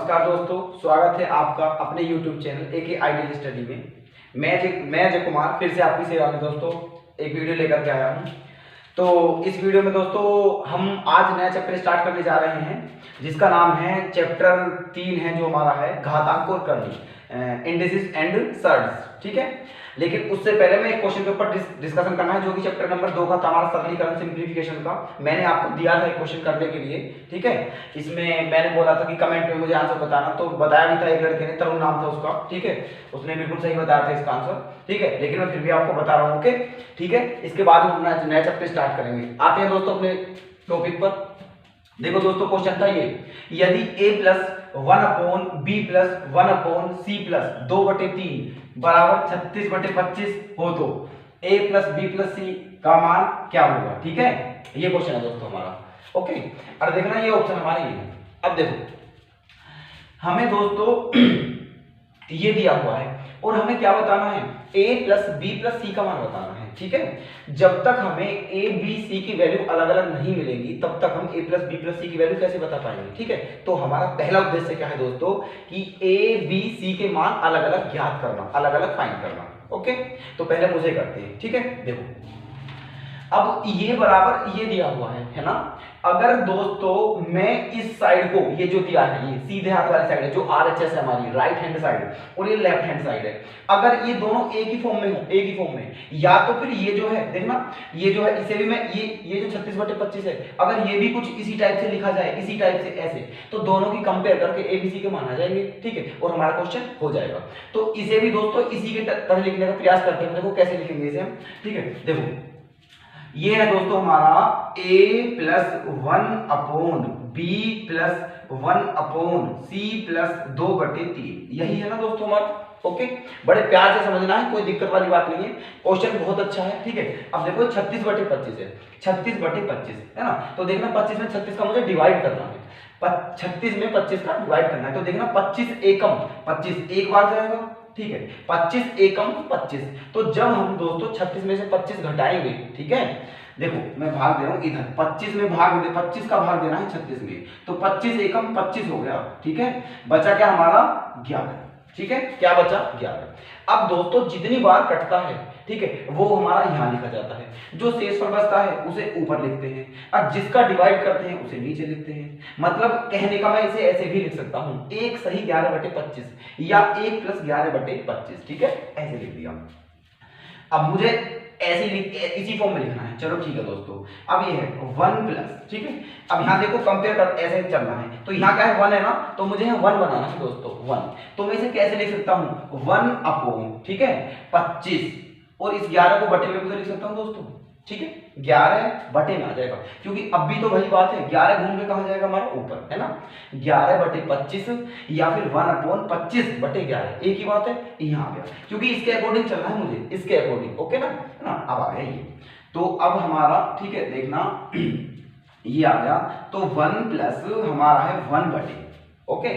नमस्कार दोस्तों, स्वागत है आपका अपने YouTube channel AK ideal study में। मैं अजय कुमार फिर से आपकी सेवा में दोस्तों एक वीडियो लेकर के आया हूँ। तो इस वीडियो में दोस्तों हम आज नया चैप्टर स्टार्ट करने जा रहे हैं जिसका नाम है चैप्टर 3 है जो हमारा है घातांक और करनी, इंडिसेस एंड सर्ड्स। ठीक है, लेकिन उससे पहले मैं एक क्वेश्चन के ऊपर डिस्कशन करना है जो कि चैप्टर नंबर 2 का हमारा सरलीकरण सिंप्लीफिकेशन का मैंने आपको दिया था एक क्वेश्चन करने के लिए। ठीक है, इसमें मैंने बोला था कि कमेंट में मुझे आंसर बताना, तो बताया भी था एक लड़के ने, तरुण नाम था उसका। ठीक है, उसने बिल्कुल सही बताया था इसका आंसर। ठीक है, लेकिन मैं फिर भी आपको बता रहा हूँ। ओके, ठीक है, इसके बाद हम नया चैप्टर स्टार्ट करेंगे। आते हैं दोस्तों अपने टॉपिक पर। देखो दोस्तों, क्वेश्चन था ये, यदि a plus 1/b plus 1/c plus 2/3 बराबर 36/25 हो तो a plus b plus c का मान क्या होगा। ठीक है, ये क्वेश्चन है दोस्तों हमारा। ओके, और देखना ये ऑप्शन हमारे ये है। अब देखो हमें दोस्तों ये दिया हुआ है और हमें क्या बताना है, a plus b plus c का मान बताना है। ठीक है, जब तक हमें a b c की वैल्यू अलग अलग नहीं मिलेगी तब तक हम a plus b plus c की वैल्यू कैसे बता पाएंगे। ठीक है, तो हमारा पहला उद्देश्य क्या है दोस्तों कि a b c के मान अलग अलग ज्ञात करना, अलग अलग फाइंड करना। ओके, तो पहले मुझे करते हैं। ठीक है, देखो अब ये बराबर ये दिया हुआ है ना। अगर दोस्तों मैं इस साइड को, ये जो दिया है ये सीधे हाथ वाली साइड है जो RHS है हमारी राइट हैंड साइड, और ये लेफ्ट हैंड साइड है, अगर ये दोनों एक ही फॉर्म में हो, एक ही फॉर्म में, या तो फिर ये जो है देखना, ये जो है इसे भी मैं ये जो 36/25 है, अगर ये भी कुछ इसी टाइप से लिखा जाए, इसी टाइप से ऐसे, तो दोनों की कंपेयर करके ABC के मान आ जाएंगे। ठीक है, और हमारा क्वेश्चन हो जाएगा। तो इसे भी दोस्तों इसी के तरह लिखने का प्रयास करते हैं। देखो कैसे लिखेंगे इसे हम। ठीक है, देखो ये है दोस्तों हमारा a plus 1/b plus 1/c plus 2/3, यही है ना दोस्तों हमारा। ओके, बड़े प्यार से समझना है, कोई दिक्कत वाली बात नहीं है, क्वेश्चन बहुत अच्छा है। ठीक है, अब देखो 36/25 है, 36/25 है ना, तो देखना 25 में 36 का मुझे डिवाइड करना है, 36 में 25 का डिवाइड करना है। तो देखना 25 एकम 25 एक बार जाएगा। ठीक है, 25 एकम 25, तो जब हम दोस्तों 36 में से 25 घटाएंगे, ठीक है, देखो मैं भाग दे रहा हूं इधर, 25 में भाग दे, 25 का भाग देना है 36 में, तो 25 एकम 25 हो गया। ठीक है, बचा क्या हमारा 11। ठीक है, क्या बचा 11। अब दोस्तों जितनी बार कटता है, ठीक है, वो हमारा यहां लिखा जाता है, जो शेषफल बचता है उसे ऊपर लिखते हैं, और जिसका डिवाइड करते हैं उसे नीचे लिखते हैं। मतलब कहने का मैं इसे ऐसे भी लिख सकता हूं, 1 सही 11/25 या 1 प्लस 11/25। ठीक है, ऐसे लिख दिया। अब मुझे ऐसे इसी फॉर्म में लिखना है। चलो ठीक है दोस्तों, अब ये है 1 प्लस, ठीक है, अब यहाँ देखो कंपेयर कर ऐसे चलना है, तो यहाँ क्या है 1 है ना, तो मुझे यहाँ 1 बनाना है दोस्तों 1, तो मैं इसे कैसे लिख सकता हूँ 1/, ठीक है, 25, और इस 11 को बटे में भी तो लिख सकता हूँ दोस्तों। ठीक है, 11 बटे में आ जाएगा, क्योंकि अब भी तो वही बात है, 11 घूम के कहा जाएगा हमारा ऊपर, है ना, 11/25 या फिर 1/25/11, एक ही बात है, यहाँ आ गया, क्योंकि इसके अकॉर्डिंग चलना है मुझे, इसके अकॉर्डिंग। ओके ना, है ना, अब आ गया ये। तो अब हमारा, ठीक है, देखना ये आ गया, तो 1 प्लस हमारा है 1/, ओके।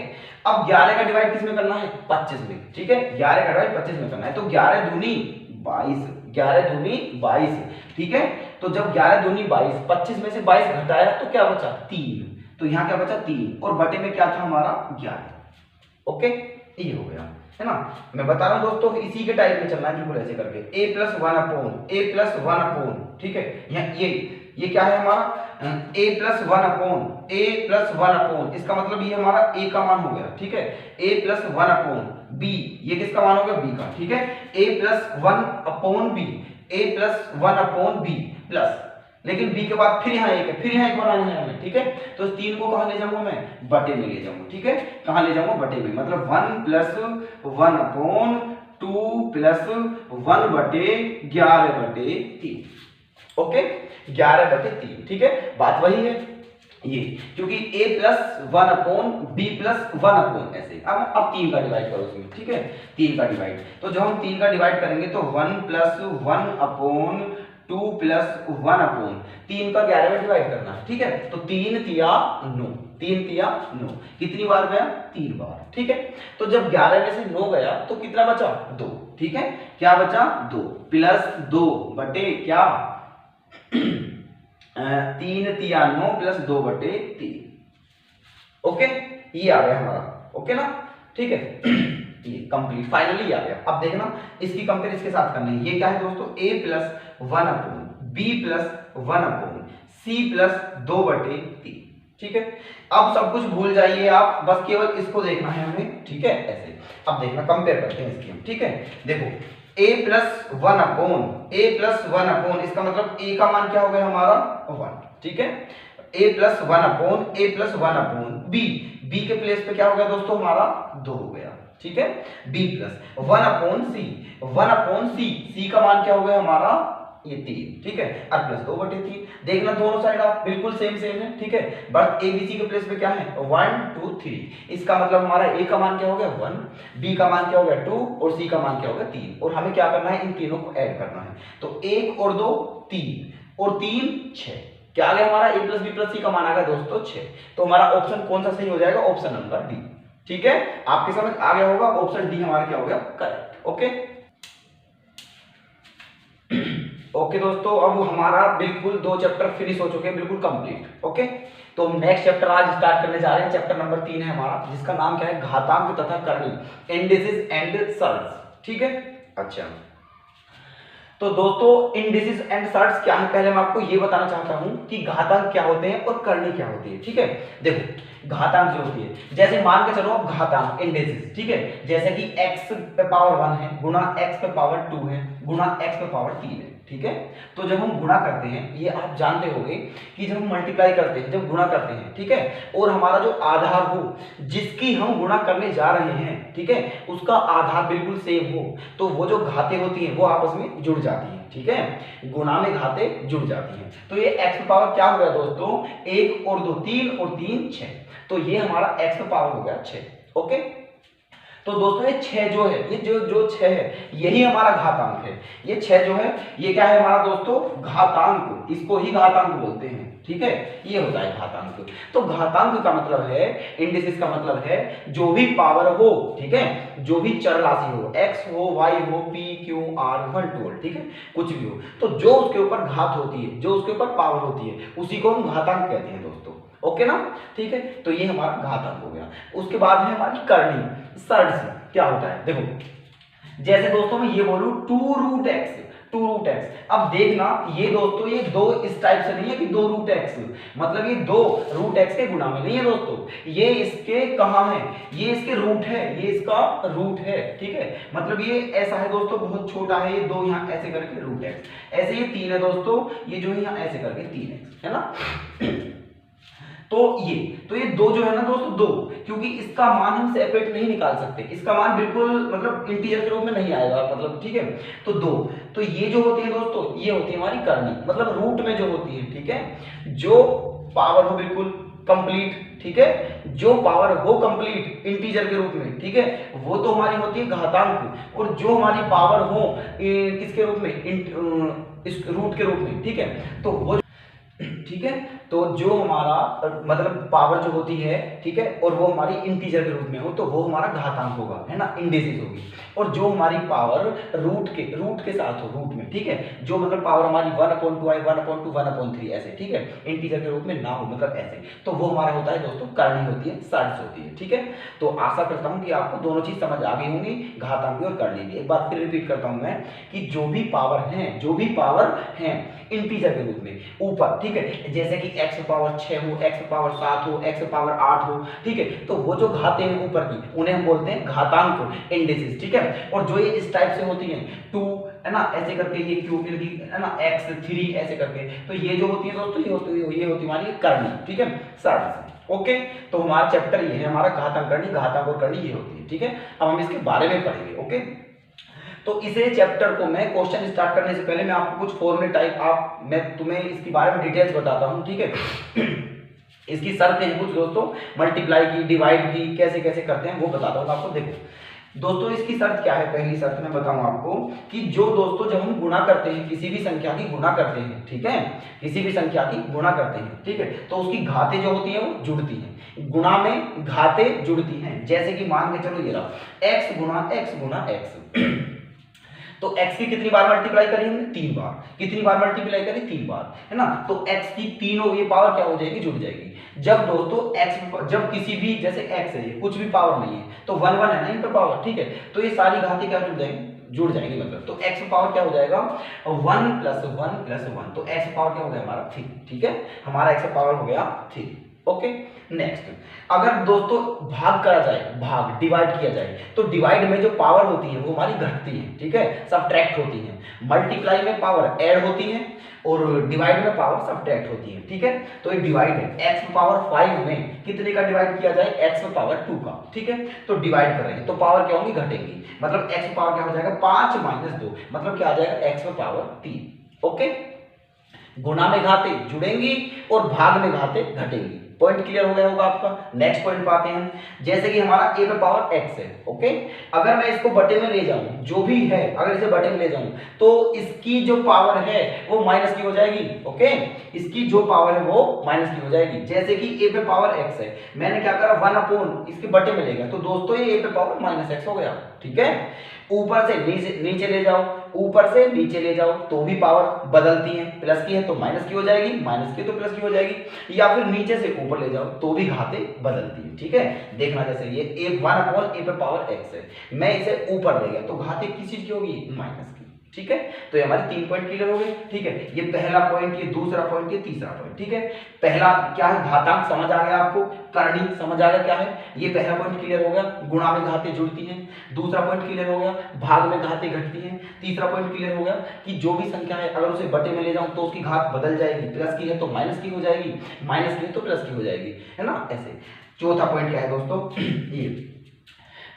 अब 11 का डिवाइड किस में करना है 25 में। ठीक है, 11 का डिवाइड 25 में करना है, तो 11 दूनी 22, 11 दूनी 22। ठीक है, तो जब 11 दूनी 22, 25 में से 22 घटाया तो क्या बचा 3, तो यहाँ क्या बचा 3, और बटे में क्या था हमारा 11। ओके, ये हो गया, है ना। मैं बता रहा हूँ दोस्तों इसी के टाइप में चलना है, बिल्कुल ऐसे करके a प्लस 1/, ठीक है, यहाँ ये क्या है हमारा a प्लस 1/, इसका मतलब ये हमारा a का मान हो गया। ठीक है, a प्लस 1/b, ये किसका मान हो गया b का। ठीक है, a plus 1/b, a plus 1/b plus, लेकिन b के बाद फिर यहाँ एक है, फिर यहाँ एक बनाना है हमें। ठीक है, तो 3 को कहाँ ले जाऊंगा मैं, बटे में ले जाऊंगा। ठीक है, कहाँ ले जाऊंगा, बटे में, मतलब 1 प्लस 1/2 प्लस 1/11/3। ओके, 11/3। ठीक है, बात वही है ये, क्योंकि a प्लस 1/b प्लस 1/, ऐसे। अब 3 का डिवाइड करो इसमें। ठीक है, 3 का डिवाइड, तो जब हम 3 का डिवाइड करेंगे तो 1 प्लस 1/2 प्लस 1/, 3 का 11 में डिवाइड करना है। ठीक है, तो 3 तिया 9, 3 तिया 9, कितनी बार गया 3 बार। ठीक है, तो जब 11 में से 9 गया तो कितना बचा 2। ठीक है, क्या बचा 2 प्लस 2 बटे क्या 3 तिया 9 प्लस 2/3। ओके, ये आ गया हमारा। ओके ना, ठीक है। ये कंप्लीट फाइनली आ गया। अब देखना इसकी कंपेयर इसके साथ करनी है। ये क्या है दोस्तों, a plus 1 upon b plus 1 upon c plus 2/3, ठीक है। अब सब कुछ भूल जाइए आप, बस केवल इसको देखना है हमें, ठीक है, ऐसे। अब देखना कंपेयर करते हैं इसकी हम, ठीक है। देखो a प्लस 1 अपॉन इसका मतलब a का मान क्या हो गया हमारा 1, ठीक है। a प्लस 1 अपॉन b के प्लेस पे क्या हो गया दोस्तों हमारा 2 हो गया, ठीक है। b प्लस 1 अपॉन c का मान क्या हो गया हमारा ये 3, ठीक है, और प्लस 2/3। देखना दोनों साइड आप बिल्कुल सेम है, ठीक है। बस abc के प्लेस पे क्या है 1 2 3। इसका मतलब हमारा a का मान क्या हो गया 1, b का मान क्या हो गया 2 और c का मान क्या हो गया 3। और हमें क्या करना है, इन तीनों को ऐड करना है। तो 1 और 2 3 और 3 6, क्या आ गया हमारा a plus b plus c का मान आ गया दोस्तों 6। तो हमारा ऑप्शन कौन सा सही हो जाएगा, ऑप्शन नंबर डी, ठीक है। आपके समझ आ गया होगा, ऑप्शन डी हमारा क्या हो गया करेक्ट। ओके दोस्तों, अब हमारा बिल्कुल 2 चैप्टर फिनिश हो चुके हैं, बिल्कुल कंप्लीट। ओके, तो नेक्स्ट चैप्टर आज स्टार्ट करने जा रहे हैं। चैप्टर नंबर 3 है हमारा, जिसका नाम क्या है, घातांक तथा करनी, इंडिसेस एंड सर्ट्स, ठीक है। अच्छा, तो दोस्तों इंडिसेस एंड सर्ट्स क्या है, पहले मैं आपको ये बताना चाहता हूं कि घातांक क्या होते हैं और करनी क्या होती है, ठीक है। देखो घातांक जो होती है, जैसे मान के चलो अब घातांक इंडिसेस, ठीक है, जैसे कि x पे पावर 1 है गुना x पे पावर 2 है गुना x पे पावर 3 है, ठीक है। तो जब हम गुणा करते हैं, ये आप जानते होंगे कि जब हम मल्टीप्लाई करते हैं, जब गुणा करते हैं, ठीक है, और हमारा जो आधार हो जिसकी हम गुणा करने जा रहे हैं, ठीक है, उसका आधार बिल्कुल सेम हो, तो वो जो घातें होती हैं वो आपस में जुड़ जाती हैं, ठीक है। गुणा में घातें जुड़ जाती हैं। तो ये x पावर क्या हो गया दोस्तों, 1 और 2 3 और 3 6, तो ये हमारा x पावर हो गया 6। ओके, तो दोस्तों ये 6 जो है, ये जो 6 है यही हमारा घातांक है। ये 6 जो है ये क्या है हमारा दोस्तों घातांक, इसको ही घातांक बोलते हैं, ठीक है। ये होता है घातांक। तो घातांक का मतलब है, इंडिसेस का मतलब है जो भी पावर हो, ठीक है, जो भी चर राशि हो, x हो y हो p q r 1 2, ठीक है, कुछ भी हो, तो जो उसके ऊपर घात होती है, जो उसके ऊपर पावर होती है, उसी को हम घातांक कहते हैं दोस्तों। ओके ना, ठीक है। तो ये हमारा घातांक हो गया। उसके बाद है हमारी करनी, सर्ट्स क्या होता है। देखो जैसे दोस्तों मैं ये बोलूं 2 रूट x, अब देखना ये दोस्तों ये 2 इस टाइप से नहीं है कि 2 रूट x, मतलब ये 2 रूट x के गुणा में नहीं है दोस्तों, ये इसके कहां है, ये इसके रूट है, ये इसका रूट है, ठीक है। मतलब ये ऐसा है दोस्तों, बहुत छोटा है, ये 2 यहाँ ऐसे करके रूट x, ऐसे ये 3 है दोस्तों, ये जो है यहाँ ऐसे करके 3x है ना। तो ये 2 जो है ना दोस्तों 2, क्योंकि इसका मान हम सेपरेट नहीं निकाल सकते, इसका मान बिल्कुल मतलब इंटीजर के रूप में नहीं आएगा, मतलब ठीक है। तो 2, तो ये जो होती है दोस्तों ये होती है हमारी करनी, मतलब रूट में जो होती है, ठीक है, जो पावर हो बिल्कुल कंप्लीट, ठीक है, जो पावर हो कंप्लीट इंटीजर के रूप में, ठीक है, वो तो हमारी होती है घातांक। और जो हमारी पावर हो किसके रूप में, इस रूट के रूप में, ठीक है, तो वो ठीक है, तो जो हमारा मतलब पावर जो होती है, ठीक है, और वो हमारी इंटीजर के रूप में हो तो वो हमारा घातांक होगा, है ना, इंडिसेस होगी। और जो हमारी पावर रूट के साथ हो, रूट में, ठीक है, जो मतलब पावर हमारी 1/2 1/2 1/3 ऐसे, ठीक है, इंटीजर के रूप में ना हो, मतलब ऐसे, तो वो हमारा होता है दोस्तों करनी होती है, सर्ट्स होती है, ठीक है। तो आशा करता हूं कि आपको दोनों चीज समझ आ गई होंगी, घातांक भी और करनी भी। एक बार फिर रिपीट करता हूं मैं कि जो भी पावर है इंटीजर के रूप में ऊपर, ठीक है, जैसे कि x पावर 6 हो, x पावर 7 हो, x पावर 8 हो, ठीक है, तो वो जो घातें हैं ऊपर की उन्हें हम बोलते हैं घातांक, इंडिसेस, ठीक है। और जो ये इस टाइप से होती हैं 2 है ना, ऐसे करके ये क्यूब है ना, x 3 ऐसे करके, तो ये जो होती है दोस्तों ये होती हमारी करनी, ठीक है, सर्ट्स। ओके, तो हमारा चैप्टर ये है हमारा घातांक करनी, घातांक और करनी ये होती है, ठीक है। अब हम इसके बारे में पढ़ेंगे। ओके, तो इसे चैप्टर को मैं क्वेश्चन स्टार्ट करने से पहले मैं आपको कुछ फॉर्मूले टाइप मैं तुम्हें इसके बारे में डिटेल्स बताता हूं, ठीक है। इसकी शर्तें हैं कुछ दोस्तों, मल्टीप्लाई की, डिवाइड की, कैसे कैसे करते हैं वो बताता हूं आपको। देखो दोस्तों इसकी शर्त क्या है, पहली शर्त मैं बताऊं आपको कि जो दोस्तों जब हम गुणा करते हैं, किसी भी संख्या की गुणा करते हैं, ठीक है, किसी भी संख्या की गुणा करते हैं, ठीक है, तो उसकी घातें जो होती है वो जुड़ती हैं, गुणा में घातें जुड़ती हैं। जैसे कि मान के चलो ये रहा x गुणा x, तो x की कितनी बार मल्टीप्लाई करी हमने? 3 बार। कितनी बार मल्टीप्लाई करी? 3 बार, है ना। तो x की तीनों ये पावर क्या हो जाएगी? जुड़ जाएगी। जब दोस्तों x, जब किसी भी, जैसे x है, ये कुछ भी पावर नहीं है तो 1 1 है ना इन पे पावर, ठीक है। तो ये सारी घातें क्या जुड़ जाएंगी? जुड़ जाएंगे मतलब। तो x पावर क्या हो जाएगा? 1 + 1 + 1। तो x पावर क्या हो गया हमारा? 3, ठीक है। हमारा x पावर हो गया 3। ओके। नेक्स्ट, अगर दोस्तों भाग करा जाए, भाग डिवाइड किया जाए, तो डिवाइड में जो पावर होती है वो हमारी घटती है, ठीक है, सब्ट्रैक्ट होती है। मल्टीप्लाई में पावर ऐड होती है और डिवाइड में पावर सब्ट्रैक्ट होती है, ठीक है। तो ये डिवाइड है, x पावर 5 में कितने का डिवाइड किया जाए? x पावर 2 का, ठीक है। तो डिवाइड कर रहे हैं तो पावर क्या होगी? घटेंगी। मतलब x पावर क्या हो जाएगा? 5 - 2, मतलब क्या आ जाएगा? x power 3। ओके। गुणा में घाते जुड़ेंगी और भाग में घाते घटेंगी। पॉइंट क्लियर हो गया होगा आपका। नेक्स्ट पॉइंट पाते हैं, जैसे कि हमारा a पे पावर x है, ओके। अगर मैं इसको बटे में ले जाऊं, जो भी है, अगर इसे बटे में ले जाऊं तो इसकी जो पावर है वो माइनस की हो जाएगी, ओके। इसकी जो पावर है वो माइनस की हो जाएगी। जैसे कि a पे पावर x है, मैंने क्या करा? 1 इसके बटे में ले गया, तो दोस्तों ये a पे पावर -x हो गया, ठीक है। ऊपर से नीचे ले जाओ, ऊपर से नीचे ले जाओ तो भी पावर बदलती है, प्लस की है तो माइनस की हो जाएगी, माइनस की है तो प्लस की हो जाएगी, या फिर नीचे से ऊपर ले जाओ तो भी घातें बदलती है, ठीक है। देखना, जैसे ये 1/a पे पावर x है, मैं इसे ऊपर ले गया तो घातें किस चीज की होगी? माइनस की, ठीक है। तो ये हमारे 3 पॉइंट क्लियर हो गए, ठीक है। ये पहला पॉइंट, ये दूसरा पॉइंट, ये तीसरा पॉइंट, ठीक है। पहला क्या है? घातांक समझ आ गया आपको, करनी समझ आ गया क्या है, ये पहला पॉइंट क्लियर हो गया। गुणा में घातें जुड़ती हैं। दूसरा पॉइंट क्लियर हो गया, भाग में घातें घटती हैं। तीसरा पॉइंट क्लियर हो गया कि जो भी संख्या है अगर उसे बटे में ले जाऊं तो उसकी घात बदल जाएगी, प्लस की है तो माइनस की हो जाएगी, माइनस की है तो प्लस की हो जाएगी, है ना, ऐसे। चौथा पॉइंट क्या है दोस्तों? ये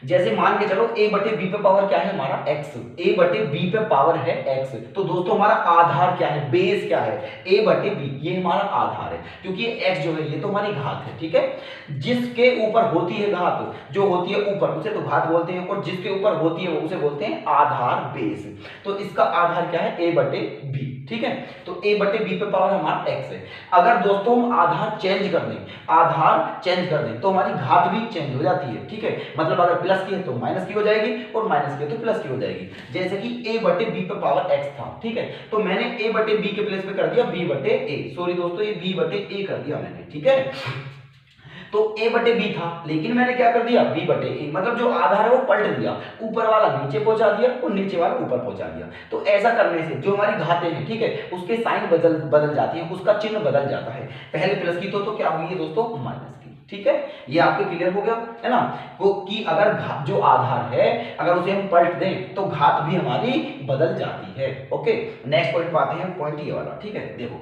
जैसे मान के चलो a/b पे पावर क्या है हमारा? x। a/b पे पावर है x, तो दोस्तों हमारा आधार क्या है? बेस क्या है? a/b, ये हमारा आधार है, क्योंकि ये x जो है ये तो हमारी घात है, ठीक है। जिसके ऊपर होती है घात, जो होती है ऊपर, उसे तो घात बोलते हैं, और जिसके ऊपर होती है वो उसे बोलते हैं आधार, बेस। तो इसका आधार क्या है? a/b, ठीक है। तो a/b पे पावर हमारा x है। अगर दोस्तों हम आधार चेंज कर दें, आधार चेंज कर दें तो हमारी घात भी चेंज हो जाती है, ठीक है। मतलब अगर प्लस की है तो माइनस की हो जाएगी और माइनस की है तो प्लस की हो जाएगी। जैसे कि a/b पे पावर x था, ठीक है, तो मैंने a/b के प्लेस पे कर दिया b/a। सॉरी दोस्तों, ये b/a कर दिया मैंने, ठीक है। तो a/b था, लेकिन मैंने क्या कर दिया? b/a, मतलब जो आधार है वो पलट दिया, ऊपर वाला नीचे पहुंचा दिया और नीचे वाला ऊपर पहुंचा दिया। तो ऐसा करने से जो हमारी घातें हैं, ठीक है, उसके साइन बदल जाती है, उसका चिन्ह बदल जाता है। पहले प्लस की तो क्या होगी दोस्तों? माइनस की, ठीक है। ये आपके क्लियर हो गया, है ना, वो कि अगर जो आधार है अगर उसे हम पलट दें तो घात भी हमारी बदल जाती है। ओके। नेक्स्ट पॉइंट पाते हैं, पॉइंट ये वाला, ठीक है। देखो,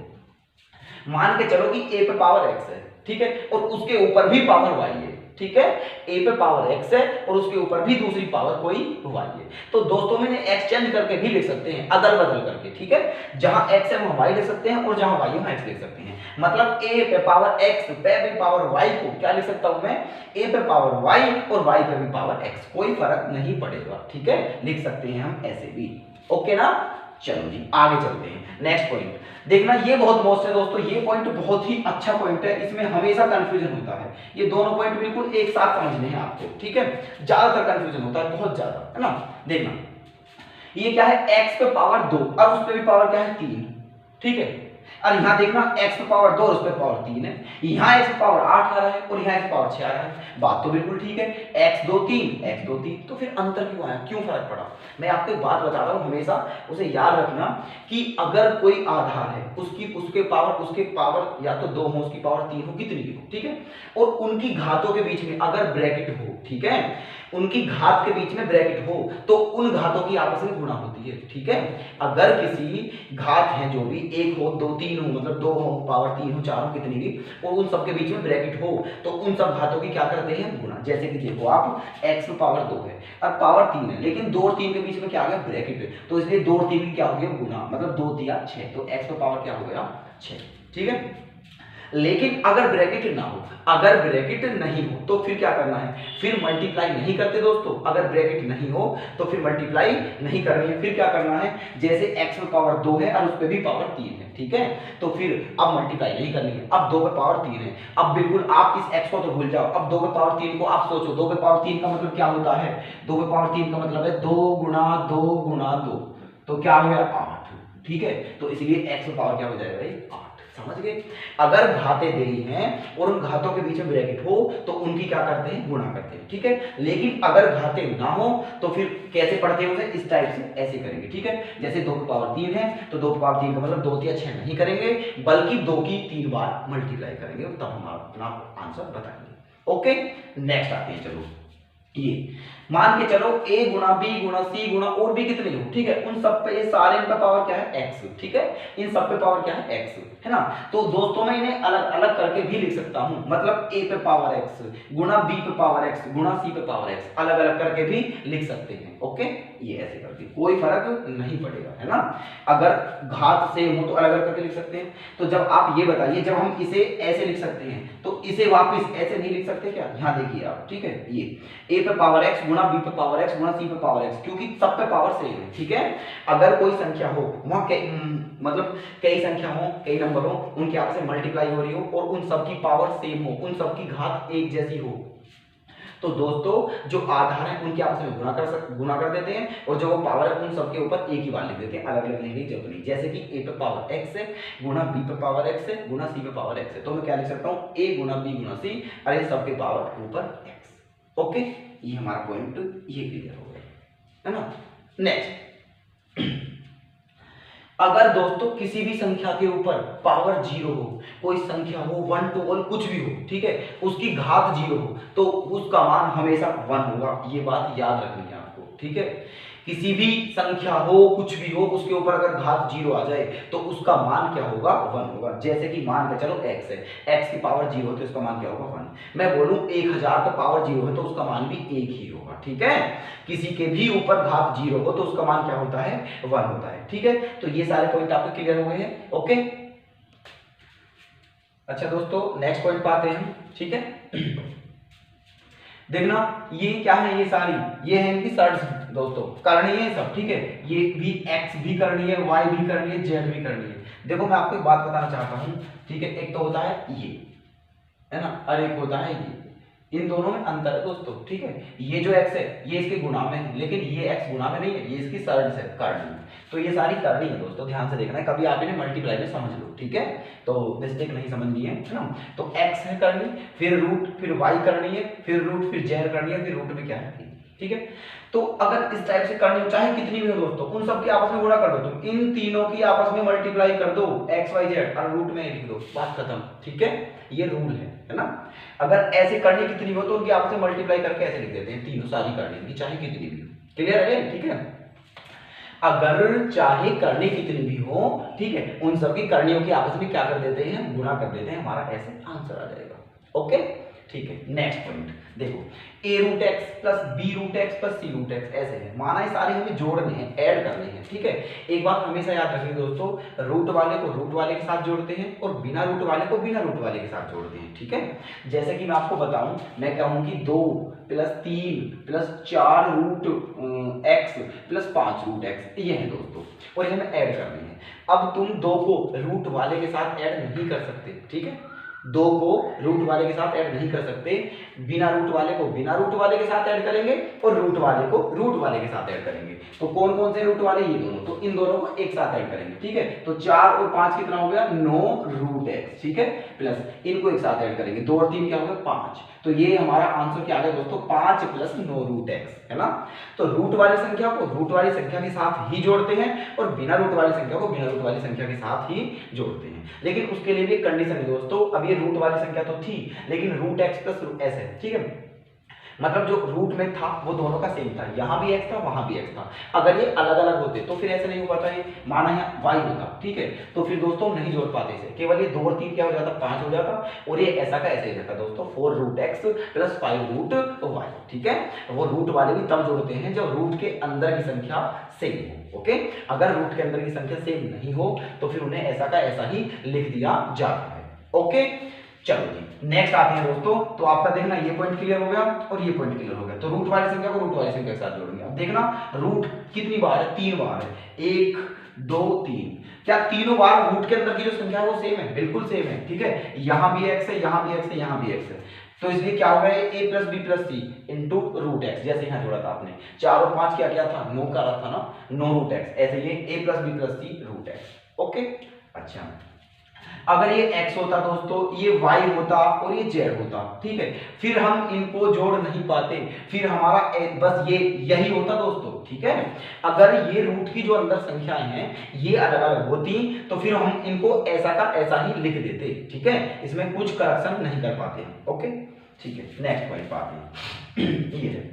मान के चलो कि a पे पावर x है, ठीक है, और उसके ऊपर भी पावर y है, ठीक है। a पे पावर x है और उसके ऊपर भी दूसरी पावर कोई y है। तो दोस्तों मैंने x चेंज करके भी लिख सकते हैं, अदल बदल करके, ठीक है। जहां x है वहां y लिख सकते हैं और जहां y है वहां x लिख सकते हैं। मतलब a पे पावर x पे पावर y को क्या लिख सकता हूं मैं? a पे पावर y और y पे भी पावर x, कोई फर्क नहीं पड़ेगा, ठीक है, लिख सकते हैं हम ऐसे भी। ओके ना। चलो जी आगे चलते हैं। नेक्स्ट पॉइंट देखना, ये बहुत मोस्ट है दोस्तों, ये पॉइंट बहुत ही अच्छा पॉइंट है, इसमें हमेशा कंफ्यूजन होता है। ये दोनों पॉइंट बिल्कुल एक साथ समझने हैं आपको, ठीक है। ज्यादातर कंफ्यूजन होता है, बहुत ज्यादा, है ना। देखना, ये क्या है? x पे पावर 2 और उस पे भी पावर क्या है? 3, ठीक है। और यहाँ देखना, x पे पावर 2 और उस पे पावर 3 है। यहाँ x पे पावर 8 आ रहा है और यहाँ x पे पावर 6 आ रहा है। बात तो बिल्कुल ठीक है, x 2 3 x 2 3, तो फिर अंतर क्यों आया? क्यों फर्क पड़ा? मैं आपको एक बात बता रहा हूँ, हमेशा उसे याद रखना कि अगर कोई आधार है, उसके पावर या तो 2 हो, उसकी पावर 3 हो, कितनी भी हो, ठीक है, और उनकी घातों के बीच में अगर ब्रैकेट हो, ठीक है, उनकी घात के बीच में ब्रैकेट हो तो उन घातों की आपस में गुणा होती है, ठीक है। अगर किसी घात है जो भी 1 हो 2 3 हो, मतलब 2 हो, पावर 3 हो, 4 हो, कितनी भी, और उन सबके बीच में ब्रैकेट हो तो उन सब घातों की क्या करते हैं? गुणा। जैसे कि देखो आप, x में पावर 2 है और पावर 3 है, लेकिन 2 और 3 के बीच में क्या आ गया? ब्रैकेट है, तो इसलिए 2 और 3 की क्या हो गया? गुणा, मतलब 2 3 6, तो x में पावर क्या हो गया? 6, ठीक है। लेकिन अगर ब्रैकेट ना हो, अगर ब्रैकेट नहीं हो तो फिर क्या करना है? फिर मल्टीप्लाई नहीं करते दोस्तों। अगर ब्रैकेट नहीं हो तो फिर मल्टीप्लाई नहीं करनी है, फिर क्या करना है? जैसे x में पावर 2 है और उस पे भी पावर 3 है, ठीक है, तो फिर अब मल्टीप्लाई नहीं करनी है। अब 2 पे पावर 3 है, अब बिल्कुल आप इस x को तो भूल जाओ, अब 2 पे पावर 3 को आप सोचो। 2 पे पावर 3 का मतलब क्या होता है? 2 पे पावर 3 का मतलब है 2 गुणा 2 गुणा 2, तो क्या हो गया 8, ठीक है। तो इसलिए x पावर क्या हो जाएगा भाई 8, समझ गए। अगर घातें दे रही हैं और उन घातों के बीच में ब्रैकेट हो तो उनकी क्या करते हैं, गुणा करते हैं, ठीक है। लेकिन अगर घातें ना हो तो फिर कैसे पढ़ते हैं उसे, इस टाइप से ऐसे करेंगे, ठीक है। जैसे 2 की पावर 3 है तो 2 की पावर 3 का मतलब 2 3 6 नहीं करेंगे, बल्कि 2 की 3 बार मल्टीप्लाई करेंगे और तब हम अपना आंसर बताएंगे। ओके, नेक्स्ट आते हैं, चलो ये मान के चलो a गुणा b गुणा c गुणा और भी कितने हो, ठीक है। उन सब पे ये सारे इनका पावर क्या है x, ठीक है। इन सब पे पावर क्या है x, है ना। तो दोस्तों मैं इन्हें अलग अलग करके भी लिख सकता हूं, मतलब a पे पावर x गुणा b पे पावर x गुणा c पे पावर x अलग अलग करके भी लिख सकते हैं। ओके, ये ऐसे करके कोई फर्क नहीं पड़ेगा, है ना। अगर घात सेम हो तो अलग अलग करके लिख सकते हैं। तो जब आप ये बताइए, जब हम इसे ऐसे लिख सकते हैं तो इसे वापस ऐसे नहीं लिख सकते क्या, यहां देखिए आप, ठीक है। ये a पे पावर x गुणा b पे पावर x गुणा c पे पावर x, क्योंकि सब पे पावर सेम है, ठीक है। अगर कोई संख्या हो वहां मतलब कई संख्या हो, कई नंबर हो, उनके आपस में मल्टीप्लाई हो रही हो और उन सब की पावर सेम हो, उन सब की घात एक जैसी हो, तो दोस्तों जो आधार है उनके आपस में गुणा कर देते हैं और जो वो पावर है उन सबके ऊपर एक ही बार लिख देते हैं, अलग अलग लिखने की जरूरत नहीं। जैसे कि a पे पावर x है गुणा b पे पावर x है गुणा c पे पावर x है, तो मैं क्या लिख सकता हूं, a गुणा b गुणा c, और इन सबके पावर ऊपर x। ओके, ये हमारा पॉइंट ये क्लियर हो गया, है ना। नेक्स्ट, अगर दोस्तों किसी भी संख्या के ऊपर पावर 0 हो, कोई संख्या हो 1 to all कुछ भी हो, ठीक है, उसकी घात 0 हो तो उसका मान हमेशा 1 होगा, ये बात याद रखनी है आपको, ठीक है। किसी भी संख्या हो कुछ भी हो उसके ऊपर अगर घात 0 आ जाए तो उसका मान क्या होगा, 1 होगा। जैसे कि मान के चलो x है, x की पावर 0 है तो इसका मान क्या होगा 1। मैं बोलूं 1000 पे पावर 0 है तो उसका मान भी 1 ही होगा, ठीक है। किसी के भी ऊपर घात 0 हो तो उसका मान क्या होता है, 1 होता है, ठीक है। तो ये सारे पॉइंट आपको क्लियर हो गए हैं। ओके, अच्छा दोस्तों नेक्स्ट पॉइंट पे आते हैं, ठीक है। देखना ये क्या है, ये सारी ये है इनकी शर्ट्स दोस्तों, करनी है सब, ठीक है। ये भी x भी करनी है, y भी करनी है, z भी करनी है। देखो मैं आपको एक बात बताना चाहता हूं, ठीक है। एक तो होता है ये, है ना, और एक होता है ये, इन दोनों में अंतर है दोस्तों, ठीक है। ये जो x है ये इसके गुणा में है, लेकिन ये x गुणा में नहीं है, ये इसकी शर्ट्स है, करनी है। तो ये सारी करनी है दोस्तों, ध्यान से देखना है, कभी आप इन्हें मल्टीप्लाई में समझ लो, ठीक है। तो मिस्टेक नहीं समझनी है ना। तो x है करनी, फिर रूट, फिर y करनी है, फिर रूट, फिर z करनी है, फिर रूट में क्या है, ठीक है। तो अगर इस टाइप से करनी हो, चाहे कितनी भी हो दोस्तों, उन सब की आपस में गुणा कर दो तुम, इन तीनों की आपस में मल्टीप्लाई कर दो, x y z और रूट में लिख दो, बात खत्म, ठीक है। ये रूल है ना। अगर ऐसे करनी कितनी हो तो उनकी आपस में मल्टीप्लाई करके ऐसे लिख देते हैं, तीनों सारी करनी की चाहे कितनी भी हो, क्लियर है, ठीक है। अगर चाहे करनी कितनी भी हो, ठीक है, उन सबकी करणियों की आपस में क्या कर देते हैं, गुणा कर देते हैं, हमारा ऐसे आंसर आ जाएगा। ओके, ठीक है। नेक्स्ट पॉइंट देखो, a root x plus b root x plus c root x ऐसे है, माना ये सारे हमें जोड़ने हैं, ऐड करने हैं, ठीक है। एक बात हमेशा याद रखिए दोस्तों, रूट वाले को रूट वाले के साथ जोड़ते हैं और बिना रूट वाले को बिना रूट वाले के साथ जोड़ते हैं, ठीक है। जैसे कि मैं आपको बताऊं, मैं कहूं कि 2 plus 3 plus 4 root x plus 5 root x, ये है दोस्तों, और ये हमें ऐड करने हैं। अब तुम 2 को रूट वाले के साथ ऐड नहीं कर सकते, ठीक है। 2 को रूट वाले के साथ ऐड नहीं कर सकते, बिना रूट वाले को बिना रूट वाले के साथ ऐड करेंगे और रूट वाले को रूट वाले के साथ ऐड करेंगे। तो कौन कौन से रूट वाले, ये दोनों, तो इन दोनों को एक साथ ऐड करेंगे, ठीक है। तो 4 और 5 कितना हो गया, 9 रूट x, ठीक है, प्लस इनको एक साथ ऐड करेंगे, 2 और 3 क्या हो गया 5। तो ये हमारा आंसर क्या आ गया दोस्तों, 5 प्लस 9 रूट x, है ना। तो रूट वाली संख्या को रूट वाली संख्या के साथ ही जोड़ते हैं और बिना रूट वाली संख्या को बिना रूट वाली संख्या के साथ ही जोड़ते हैं। लेकिन उसके लिए भी एक कंडीशन है दोस्तों, अब ये रूट वाली संख्या तो थी लेकिन root x plus root s है, ठीक है। मतलब जो रूट में था वो दोनों का सेम था, यहाँ भी x था वहां भी x था। अगर ये अलग अलग होते तो फिर ऐसे नहीं हो पाता है, माना यहाँ y होता, ठीक है, तो फिर दोस्तों नहीं जोड़ पाते इसे, केवल ये 2 और 3 क्या हो जाता, 5 हो जाता, और ये ऐसा का ऐसे ही रहता दोस्तों, 4 root x plus 5 root y, ठीक है। वो रूट वाले भी तब जोड़ते हैं जब रूट के अंदर की संख्या सेम हो, ओके। अगर रूट के अंदर की संख्या सेम नहीं हो तो फिर उन्हें ऐसा का ऐसा ही लिख दिया जाता है। ओके, चलो जी नेक्स्ट आते हैं दोस्तों। तो आपका देखना ये पॉइंट क्लियर हो गया और ये पॉइंट क्लियर हो गया। तो रूट वाली संख्या को रूट वाली संख्या के साथ जोड़ेंगे। अब देखना रूट कितनी बार है, 3 बार है, 1 2 3। क्या तीनों बार रूट के अंदर की जो संख्या है वो सेम है, बिल्कुल सेम है, ठीक है। यहां भी x है, यहां भी x है, यहां भी x है। तो इसलिए क्या हो गया, a plus B plus C into root x, जैसे यहाँ जोड़ा था आपने 4 और 5 क्या किया था, 9 का रहा था ना, 9 रूट एक्स, ऐसे ये a plus B plus C root x. Okay, अच्छा अगर ये x होता दोस्तों, ये y होता और ये z होता, ठीक है, फिर हम इनको जोड़ नहीं पाते, फिर हमारा बस ये यही होता दोस्तों, ठीक है। अगर ये रूट की जो अंदर संख्याएं हैं ये अलग अलग होती तो फिर हम इनको ऐसा का ऐसा ही लिख देते, ठीक है, इसमें कुछ करेक्शन नहीं कर पाते। ओके ठीक है, नेक्स्ट पॉइंट पे आते हैं। ये है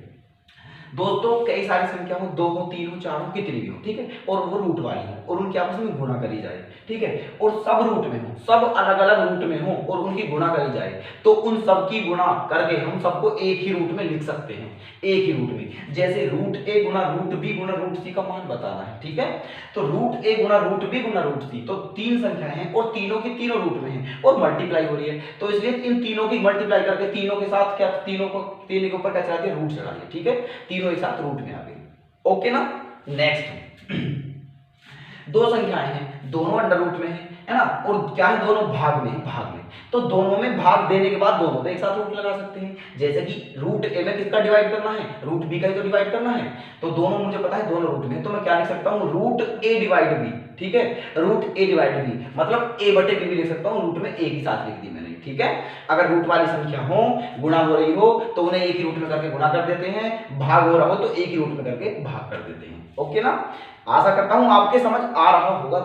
दोस्तों, कई सारी संख्या हो, 2 हो, 3 हो, 4 हो, कितनी भी हो, ठीक है, और वो रूट वाली हो और उनके आपस में गुणा करी जाए, ठीक है, और सब रूट में हो, सब अलग अलग रूट में हो और उनकी गुणा करी जाए, तो उन सब की गुणा करके हम सबको एक ही रूट में लिख सकते हैं, एक ही रूट में। जैसे रूट ए गुणा रूट बी गुणा रूट सी का मान बताना है, ठीक है, तो रूट ए गुणा रूट बी गुणा रूट सी, तो 3 संख्याएं हैं और तीनों की तीनों रूट में हैं और मल्टीप्लाई हो रही है, तो इसलिए इन तीनों की मल्टीप्लाई करके तीनों के साथ क्या, तीनों के ऊपर क्या चला दिया, रूट चढ़ा दिया, ठीक है, तीनों एक साथ रूट में आ गई। ओके ना, नेक्स्ट 2 संख्याएं हैं, दोनों अंडर रूट में है ना, और क्या है, दोनों भाग में, भाग में, तो दोनों में भाग देने के बाद दोनों पे एक साथ रूट लगा सकते हैं। जैसे कि रूट ए में किसका डिवाइड करना है, रूट बी का ही तो डिवाइड करना है, तो दोनों मुझे पता है दोनों रूट में, तो मैं क्या लिख सकता हूं, रूट ए डिवाइड बी, ठीक है, रूट ए डिवाइड बी मतलब ए बटे बी भी लिख सकता हूं, रूट में ए की साथ लिख दी मैंने, ठीक है। अगर रूट वाली संख्या हो, गुणा हो रही हो, तो उन्हें एक ही रूट में करके गुणा कर देते हैं, भाग हो रहा हो तो एक ही रूट में करके भाग कर देते हैं। ओके ना, आशा करता हूं आपके समझ आ रहा होगा,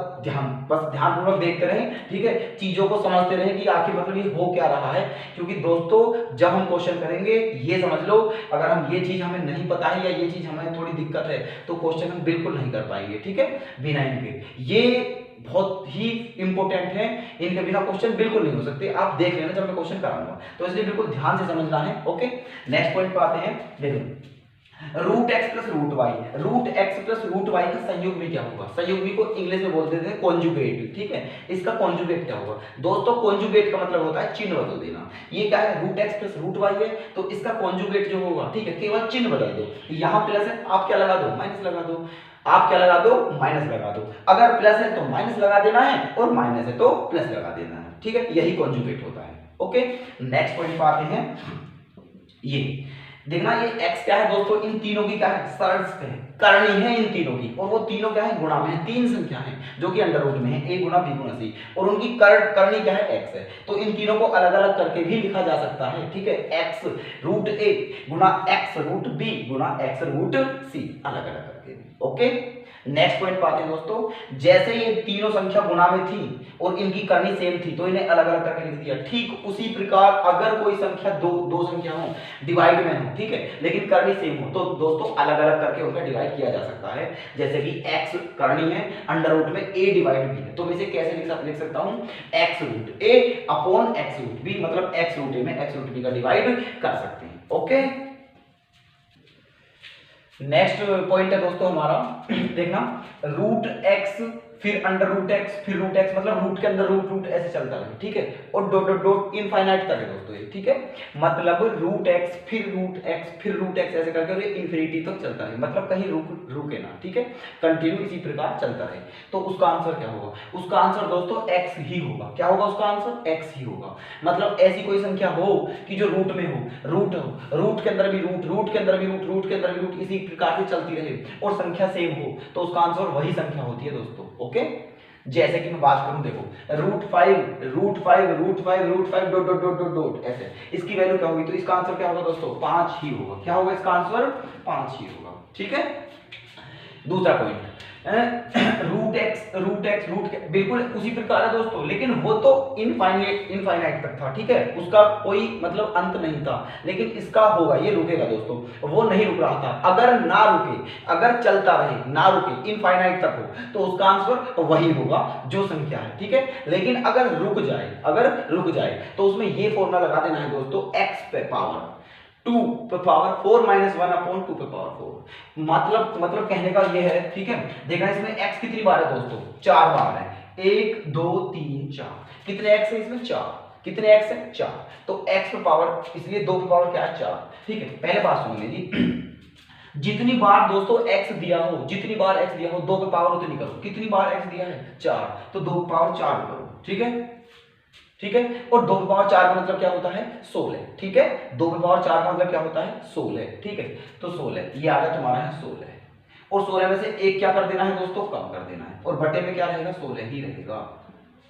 बस ध्यानपूर्वक देखते रहें, ठीक है, चीजों को समझते रहें कि आखिर मतलब ये हो क्या रहा है, क्योंकि दोस्तों जब हम क्वेश्चन करेंगे, ये समझ लो, अगर हम ये चीज हमें नहीं पता है या ये चीज हमें थोड़ी दिक्कत है तो क्वेश्चन हम बिल्कुल नहीं कर पाएंगे, ठीक है, बिना इनके। ये बहुत ही इंपॉर्टेंट है, इनके बिना क्वेश्चन बिल्कुल नहीं हो सकते, आप देख लेना जब मैं क्वेश्चन कराऊंगा, तो इसलिए बिल्कुल ध्यान से समझना है। ओके, नेक्स्ट पॉइंट पे आते हैं, देखो root x plus root y, root x plus root y का संयुग्मी क्या होगा, संयुग्मी को इंग्लिश में बोल देते हैं कॉन्जुगेट, ठीक है, इसका कॉन्जुगेट क्या होगा दोस्तों, कॉन्जुगेट का मतलब होता है चिन्ह बदल देना। ये क्या है, root x plus root y है, तो इसका कॉन्जुगेट जो होगा, ठीक है, केवल चिन्ह बदल दो, यहाँ प्लस है आप क्या लगा दो, माइनस लगा दो, आप क्या लगा दो, माइनस लगा दो, अगर प्लस है तो माइनस लगा देना है और माइनस है तो प्लस लगा देना है, ठीक है, यही कॉन्जुगेट होता है। ओके, नेक्स्ट पॉइंट पे आते हैं, ये देखना, ये x क्या है दोस्तों, इन तीनों की क्या है, सरस्थ है, करनी है इन तीनों की, और वो तीनों क्या है, गुणा में है, 3 संख्या है जो कि अंडर रूट में है, a गुणा b गुणा c, और उनकी करनी क्या है, x है, तो इन तीनों को अलग अलग करके भी लिखा जा सकता है, ठीक है, x रूट a गुणा x रूट b गुणा x रूट c, अलग अलग करके। ओके, नेक्स्ट पॉइंट पाते हैं दोस्तों, जैसे ये तीनों संख्या गुणा में थी और इनकी करनी सेम थी तो इन्हें अलग अलग करके लिख दिया, ठीक उसी प्रकार अगर कोई संख्या दो संख्या हो, डिवाइड में हो, ठीक है, लेकिन करनी सेम हो, तो दोस्तों अलग अलग करके उनका डिवाइड किया जा सकता है। जैसे कि x करनी है, अंडर रूट में a डिवाइड b है, तो मैं इसे कैसे लिख सकता हूं, x root a upon x root b, मतलब x रूट a में x रूट b का डिवाइड कर सकते हैं। ओके, नेक्स्ट पॉइंट है दोस्तों हमारा, देखना, रूट एक्स फिर अंडर रूट एक्स फिर रूट एक्स, मतलब रूट के अंदर रूट रूट ऐसे चलता है, ठीक है, और डॉट डॉट डॉट इनफाइनाइट तक है दोस्तों ये, ठीक है, मतलब रूट एक्स फिर रूट एक्स फिर रूट एक्स ऐसे करके ये इन्फिनिटी तक चलता है, मतलब कहीं रुके ना, ठीक है, कंटिन्यू इसी प्रकार चलता है, तो उसका आंसर क्या होगा, उसका आंसर दोस्तों x ही होगा। क्या होगा उसका आंसर, x ही होगा, मतलब ऐसी कोई संख्या हो कि जो रूट में हो, रूट के अंदर भी रूट, रूट के अंदर भी रूट, रूट के अंदर भी रूट, इसी प्रकार से चलती रहे और संख्या सेम हो, तो उसका आंसर वही संख्या होती है दोस्तों। ओके, जैसे कि मैं बात करूं, देखो root five dot dot dot dot dot ऐसे, इसकी वैल्यू क्या होगी, तो इसका आंसर क्या होगा दोस्तों, 5 ही होगा। क्या होगा इसका आंसर, 5 ही होगा, ठीक है। दूसरा पॉइंट, रूट एक्स बिल्कुल उसी प्रकार है दोस्तों, लेकिन वो तो इनफाइनाइट तक था, ठीक है, उसका कोई मतलब अंत नहीं था, लेकिन इसका होगा, ये रुकेगा दोस्तों, वो नहीं रुक रहा था, अगर ना रुके, अगर चलता रहे, ना रुके, इनफाइनाइट तक हो, तो उसका आंसर वही होगा जो संख्या है, ठीक है, लेकिन अगर रुक जाए तो उसमें ये फॉर्मूला लगा देना है दोस्तों, x पे पावर 2 पे पावर 4 माइनस 1 अपॉन 2 पे पावर 4, मतलब कहने का ये है, ठीक है, देखना इसमें x कितनी बार है दोस्तों, 4 बार है, 1 2 3 4, कितने x है इसमें, 4, कितने x है, 4, तो x पे पावर, इसलिए 2 पे पावर क्या है, 4, ठीक है। पहले बात सुन लीजिए, जितनी बार दोस्तों x दिया हो, 2 पे पावर उतनी करो, कितनी बार x दिया है, 4, तो 2 पे पावर 4 करो, ठीक है। ठीक है। और 2 की पावर 4 का मतलब क्या होता है 16, ठीक है। 2 की पावर 4 का मतलब क्या होता है 16, ठीक है। तो 16 ये आ गया तुम्हारा है 16, और 16 में से एक क्या कर देना है दोस्तों, कम कर देना है, और बटे में क्या रहेगा 16 ही रहेगा,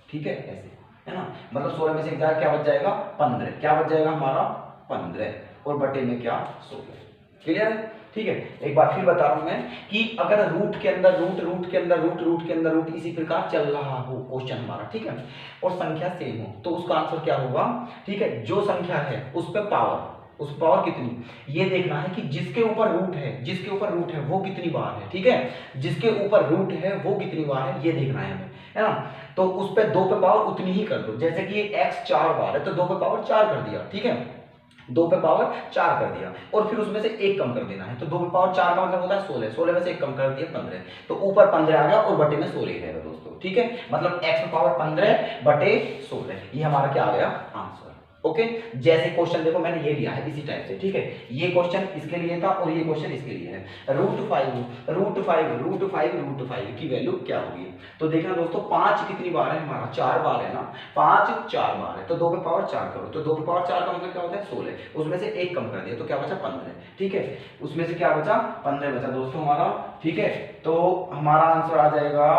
ठीक है, ऐसे है ना। मतलब 16 में से एक जाएगा, क्या बच जाएगा 15, क्या बच जाएगा हमारा 15, और बटे में क्या 16। क्लियर है, ठीक है। एक बार फिर बता रहा हूं मैं कि अगर रूट के अंदर रूट, रूट के अंदर रूट, रूट के अंदर रूट, इसी प्रकार चल रहा हो क्वेश्चन हमारा, ठीक है, और संख्या सेम हो, तो उसका आंसर क्या होगा, ठीक है। जो संख्या है उस पर पावर, उस पावर कितनी ये देखना है कि जिसके ऊपर रूट है, जिसके ऊपर रूट है वो कितनी बार है, ठीक है, जिसके ऊपर रूट है वो कितनी बार है ये देखना है हमें, है ना। तो उस पे 2 पे पावर उतनी ही कर दो, जैसे कि x 4 बार है तो 2 पे पावर 4 कर दिया, ठीक है, 2 पे पावर 4 कर दिया, और फिर उसमें से एक कम कर देना है, तो 2 पे पावर 4 का मतलब होता है 16, 16 में से एक कम कर दिया 15, तो ऊपर 15 आ गया और बटे में 16 रहेगा दोस्तों, ठीक है। मतलब x पे पावर 15 बटे 16, ये हमारा क्या आ गया आंसर। ओके, जैसे क्वेश्चन देखो मैंने ये लिया है इसी टाइप से, ठीक है, ये क्वेश्चन इसके लिए था और ये क्वेश्चन इसके लिए है। √5 की वैल्यू क्या होगी, तो देखना दोस्तों 5 कितनी बार है हमारा 4 बार है ना, 5 4 बार है, तो 2 पे पावर 4 करो, तो 2 पे पावर 4 का मतलब क्या होता है 16, उसमें से एक कम कर दिया तो क्या बचा 15, ठीक है, उसमें से क्या बचा 15 बचा दोस्तों हमारा, ठीक है। तो हमारा आंसर आ जाएगा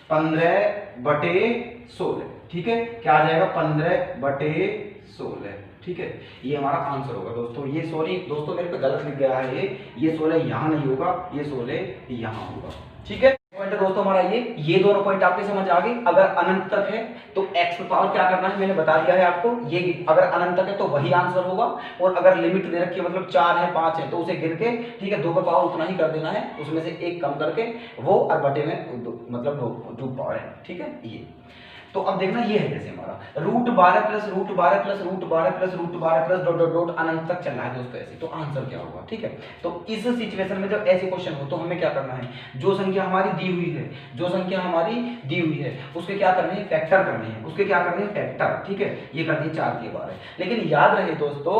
15 बटे 16, ठीक है, क्या आ जाएगा 15 बटे 16, ठीक है, ये हमारा आंसर होगा दोस्तों। ये सॉरी दोस्तों मेरे पे गलत लिख गया है, ये 16 यहाँ नहीं होगा, ये 16 यहाँ होगा, ठीक है। पॉइंट है दोस्तों हमारा ये दोनों पॉइंट आपके समझ आ गए। अगर अनंत तक है तो x पे पावर क्या करना है मैंने बता दिया है आपको, ये अगर अनंत तक है तो वही आंसर होगा, और अगर लिमिट दे रखी है मतलब 4 है 5 है तो उसे गिन के, ठीक है, 2 पे पावर उतना ही कर देना है, उसमें से एक कम करके वो, और बटे में मतलब 2 पावर है, ठीक है ये। तो अब देखना ये है जैसे हमारा √12 plus √12 plus √12 plus √12 plus dot dot dot अनंत तक चल रहा है दोस्तों ऐसे, तो आंसर क्या होगा, ठीक है। तो इस सिचुएशन में जब ऐसे क्वेश्चन हो तो हमें क्या करना है, जो संख्या हमारी दी हुई है, जो संख्या हमारी दी हुई है उसके क्या करने हैं फैक्टर करने हैं, उसके क्या करने हैं फैक्टर, ठीक है, ये कर दिए 4 दिए 12, लेकिन याद रहे दोस्तों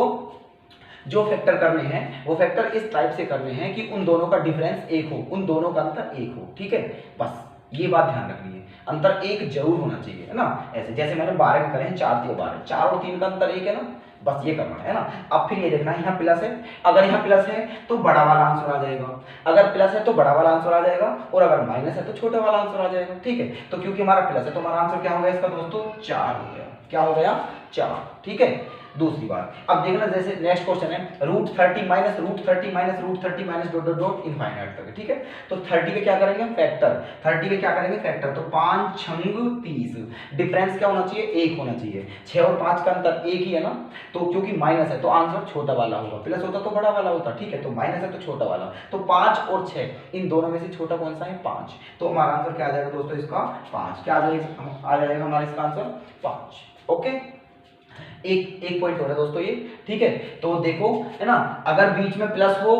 जो फैक्टर करने हैं वो फैक्टर इस टाइप से करने हैं कि उन दोनों का डिफरेंस 1 हो, उन दोनों का अंतर 1 हो, ठीक है, बस ये बात ध्यान रखनी है, अंतर 1 जरूर होना चाहिए, है ना। ऐसे जैसे मैंने 12 में करे हैं 4 दिए 12, 4 और 3 का अंतर 1 है ना, बस ये करना है ना। अब फिर ये देखना है यहाँ प्लस है, अगर यहाँ प्लस है तो बड़ा वाला आंसर आ जाएगा, अगर प्लस है तो बड़ा वाला आंसर आ जाएगा, और अगर माइनस है तो छोटा वाला आंसर आ जाएगा, ठीक है। तो क्योंकि हमारा प्लस है तो हमारा आंसर क्या हो गया इसका दोस्तों 4 हो गया, क्या हो गया 4, ठीक है। दूसरी बात अब देखना, जैसे नेक्स्ट क्वेश्चन है √30 minus √30 minus √30 minus dot dot dot infinite तक, ठीक है। तो 30 के क्या करेंगे फैक्टर, 30 के क्या करेंगे फैक्टर, तो 5 छंग 30, डिफरेंस क्या होना चाहिए 1 होना चाहिए, 6 और 5 का अंतर 1 ही है ना, तो क्योंकि माइनस है तो आंसर छोटा वाला होगा, प्लस होता तो बड़ा वाला होता, ठीक है, तो माइनस है तो छोटा वाला, तो 5 और 6 इन दोनों में से छोटा कौन सा है 5, तो हमारा आंसर क्या आ जाएगा दोस्तों इसका 5, क्या आ जाएगा हमारा इसका आंसर 5, ओके। एक पॉइंट हो रहा है दोस्तों ये, ठीक है। तो देखो है ना, अगर बीच में प्लस हो,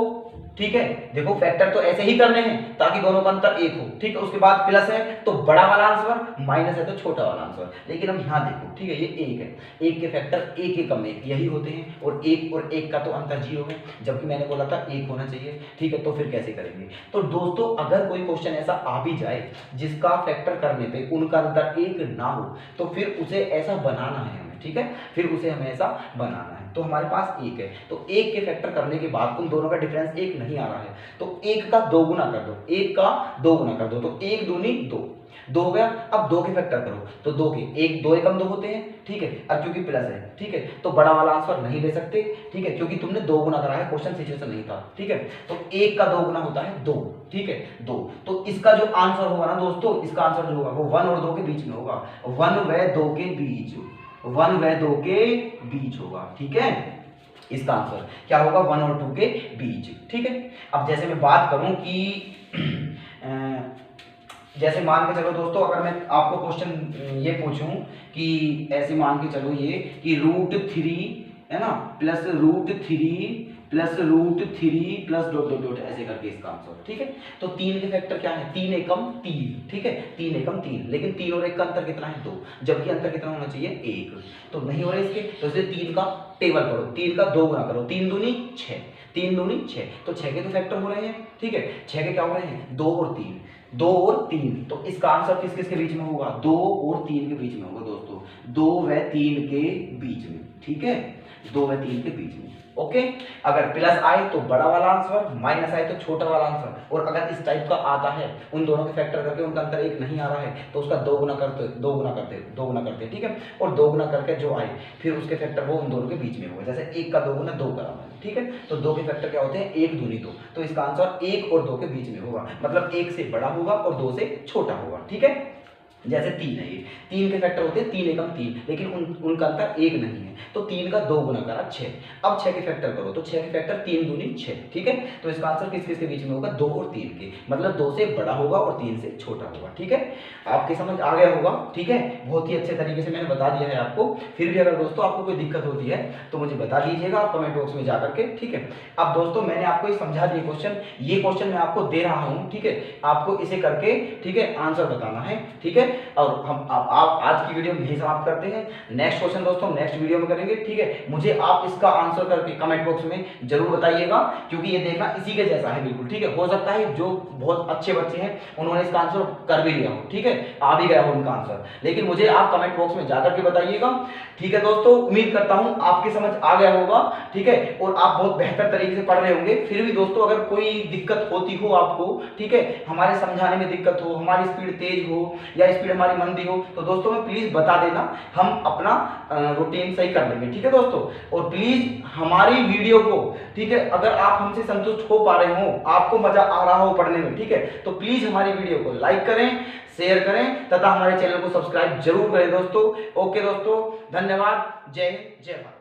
ठीक है, देखो फैक्टर तो ऐसे ही करने हैं ताकि दोनों का अंतर 1 हो, ठीक है, उसके बाद प्लस है तो बड़ा वाला आंसर, माइनस है तो छोटा वाला आंसर, लेकिन अब यहाँ देखो, ठीक है, ये 1 है, 1 के फैक्टर 1 के कम 1 यही होते हैं, और 1 का तो अंतर 0 है, जबकि मैंने बोला था 1 होना चाहिए, ठीक है। तो फिर कैसे करेंगे, तो दोस्तों अगर कोई क्वेश्चन ऐसा आ भी जाए जिसका फैक्टर करने पे उनका अंतर 1 ना हो तो फिर उसे ऐसा बनाना है हमें, ठीक है, फिर उसे हमें ऐसा बनाना है। तो हमारे पास 1 है, तो 1 के फैक्टर करने के बाद उन दोनों का डिफरेंस 1 नहीं आ रहा है, तो 1 का 2 गुना कर दो, 1 का 2 गुना कर दो, तो 1 दूनी 2 हो गया। अब 2 के फैक्टर करो तो 2 के 1 2 एकम 2 होते हैं, ठीक है, अब क्योंकि प्लस है, ठीक है, तो बड़ा वाला आंसर नहीं ले सकते, ठीक है, क्योंकि तुमने 2 गुना करा है, क्वेश्चन सिचुएशन नहीं था, ठीक है। तो 1 का 2 गुना होता है 2, ठीक है 2, तो इसका जो आंसर होगा ना दोस्तों, इसका आंसर जो होगा वो 1 और 2 के बीच में होगा, 1 व 2 के बीच, 1 व 2 के बीच होगा, ठीक है, इसका आंसर क्या होगा 1 और 2 के बीच, ठीक है। अब जैसे मैं बात करूं कि जैसे मान के चलो दोस्तों, अगर मैं आपको क्वेश्चन ये पूछूं कि ऐसे मान के चलो ये कि √3 है ना plus √3 plus √3 plus dot dot dot ऐसे करके इसका आंसर, ठीक है। तो 3 के फैक्टर क्या है 3 एकम 3, ठीक है, 3 एकम 3, लेकिन 3 और 1 का अंतर कितना है 2, जबकि अंतर कितना होना चाहिए 1, तो नहीं हो रहा इसके, तो इसे 3 का टेबल पढ़ो, 3 का 2 गुना करो, 3 दूनी 6, 3 दूनी 6, तो 6 के तो फैक्टर हो रहे हैं, ठीक है, 6 के क्या हो रहे हैं 2 और 3, 2 और 3, तो इसका आंसर किस किस के बीच में होगा? 2 और 3 के बीच में होगा दोस्तों, 2 व 3 के बीच में, ठीक है, 2 व 3 के बीच में। ओके, अगर प्लस आए तो बड़ा वाला आंसर, माइनस आए तो छोटा वाला आंसर, और अगर इस टाइप का आता है, उन दोनों के फैक्टर करके उनका अंतर 1 नहीं आ रहा है, तो उसका 2 गुना करते, ठीक है, और 2 गुना करके जो आए फिर उसके फैक्टर वो उन दोनों के बीच में होगा। जैसे 1 का 2 गुना 2 करा मैंने, ठीक है, तो 2 के फैक्टर क्या होते हैं? 1 दूनी 2, तो इसका आंसर 1 और 2 के बीच में होगा, मतलब 1 से बड़ा होगा और 2 से छोटा होगा, ठीक है। जैसे 3 है, ये 3 के फैक्टर होते हैं 3 एकम 3, लेकिन उनका अंतर 1 नहीं है, तो 3 का 2 गुना करा 6। अब 6 के फैक्टर करो तो 6 के फैक्टर 3 दूनी 6, ठीक है, तो इसका आंसर किस किस के बीच में होगा? 2 और 3 के, मतलब 2 से बड़ा होगा और 3 से छोटा होगा, ठीक है। आपकी समझ आ गया होगा, ठीक है, बहुत ही अच्छे तरीके से मैंने बता दिया है आपको। फिर भी अगर दोस्तों आपको कोई दिक्कत होती है तो मुझे बता दीजिएगा आप कमेंट बॉक्स में जाकर के, ठीक है। अब दोस्तों मैंने आपको ये समझा दिया क्वेश्चन, ये क्वेश्चन मैं आपको दे रहा हूँ, ठीक है, आपको इसे करके, ठीक है, आंसर बताना है, ठीक है। और हम आप आज की वीडियो में ही समाप्त करते हैं। नेक्स्ट क्वेश्चन दोस्तों नेक्स्ट वीडियो में करेंगे, ठीक है। मुझे आप इसका आंसर करके कमेंट बॉक्स में जरूर बताइएगा, क्योंकि ये देखना इसी के जैसा है बिल्कुल, ठीक है। हो सकता है जो बहुत अच्छे बच्चे हैं उन्होंने इसका आंसर कर भी लिया हो, ठीक है, आ भी गया हो उनका आंसर, लेकिन मुझे आप कमेंट बॉक्स में जाकर के बताइएगा, ठीक है दोस्तों। उम्मीद करता हूं आपकी समझ आ गया होगा, ठीक है, और आप बहुत बेहतर तरीके से पढ़ रहे होंगे। फिर भी दोस्तों अगर कोई दिक्कत होती हो आपको, ठीक है, हमारे समझाने में दिक्कत हो, हमारी स्पीड तेज हो या स्पीड हमारी मंदी हो, तो दोस्तों में प्लीज बता देना, हम अपना रूटीन सही कर लेंगे, ठीक है दोस्तों। और प्लीज हमारी वीडियो को, ठीक है, अगर आप हमसे संतुष्ट हो पा रहे हो, आपको मजा आ रहा हो पढ़ने में, ठीक है, तो प्लीज हमारी वीडियो को लाइक करें, शेयर करें तथा हमारे चैनल को सब्सक्राइब जरूर करें दोस्तों। ओके दोस्तों, धन्यवाद, जय हिंद, जय भारत।